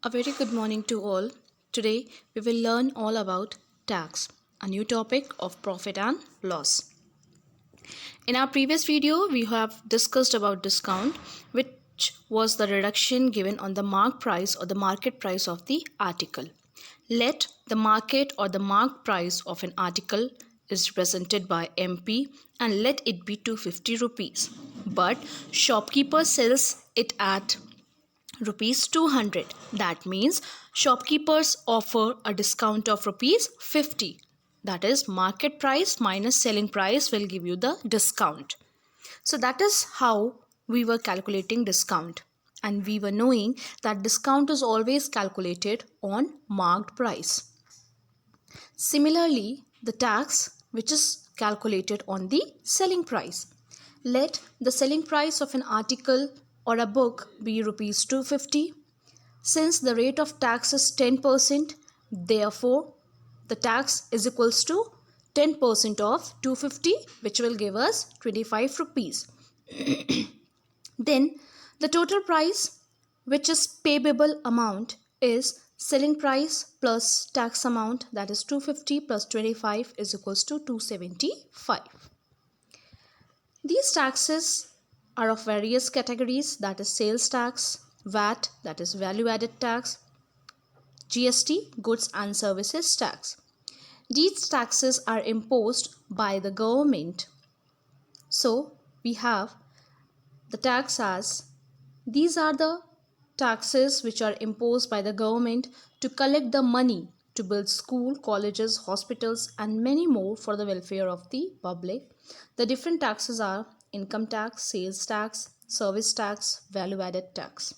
A very good morning to all. Today we will learn all about tax, a new topic of profit and loss. In our previous video, we have discussed about discount, which was the reduction given on the mark price or the market price of the article. Let the market or the mark price of an article is represented by MP and let it be 250 rupees. But shopkeeper sells it at rupees 200. That means shopkeepers offer a discount of rupees 50. That is market price minus selling price will give you the discount. So that is how we were calculating discount, and we were knowing that discount is always calculated on marked price. Similarly, the tax which is calculated on the selling price. Let the selling price of an article or a book be rupees 250. Since the rate of tax is 10%, therefore the tax is equals to 10% of 250, which will give us 25 rupees. Then the total price, which is payable amount, is selling price plus tax amount, that is 250 plus 25 is equals to 275. These taxes are of various categories, that is sales tax, VAT, that is value added tax, GST, goods and services tax. These taxes are imposed by the government. So we have the tax as these are the taxes which are imposed by the government to collect the money to build school, colleges, hospitals and many more for the welfare of the public. The different taxes are income tax, sales tax, service tax, value added tax.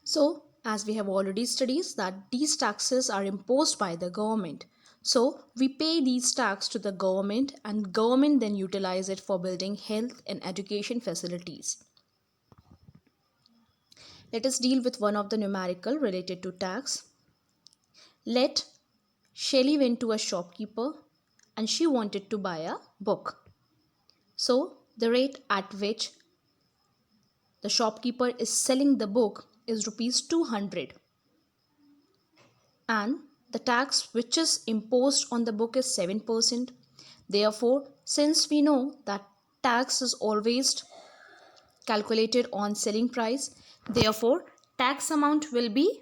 So as we have already studied that these taxes are imposed by the government. So we pay these tax to the government and government then utilize it for building health and education facilities. Let us deal with one of the numerical related to tax. Let Shelly went to a shopkeeper and she wanted to buy a book. So the rate at which the shopkeeper is selling the book is rupees 200. And the tax which is imposed on the book is 7%. Therefore, since we know that tax is always calculated on selling price, therefore tax amount will be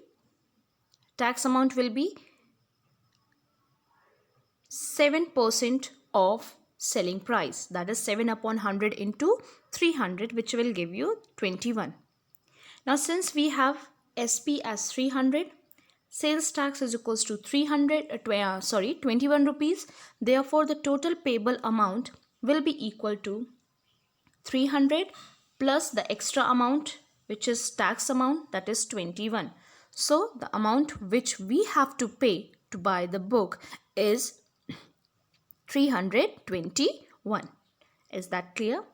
7% of selling price, that is 7 upon 100 into 300, which will give you 21. Now since we have SP as 300, sales tax is equals to 21 rupees. Therefore the total payable amount will be equal to 300 plus the extra amount which is tax amount, that is 21. So the amount which we have to pay to buy the book is 321. Is that clear?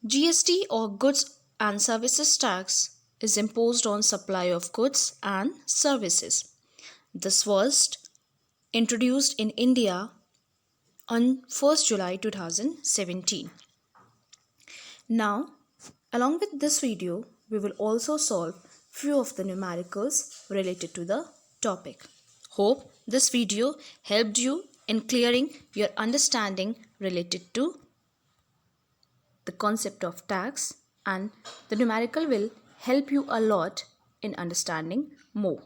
GST or goods and services tax is imposed on supply of goods and services. This was introduced in India on 1st July 2017. Now, along with this video, we will also solve few of the numericals related to the topic. Hope this video helped you in clearing your understanding related to the concept of tax, and the numerical will help you a lot in understanding more.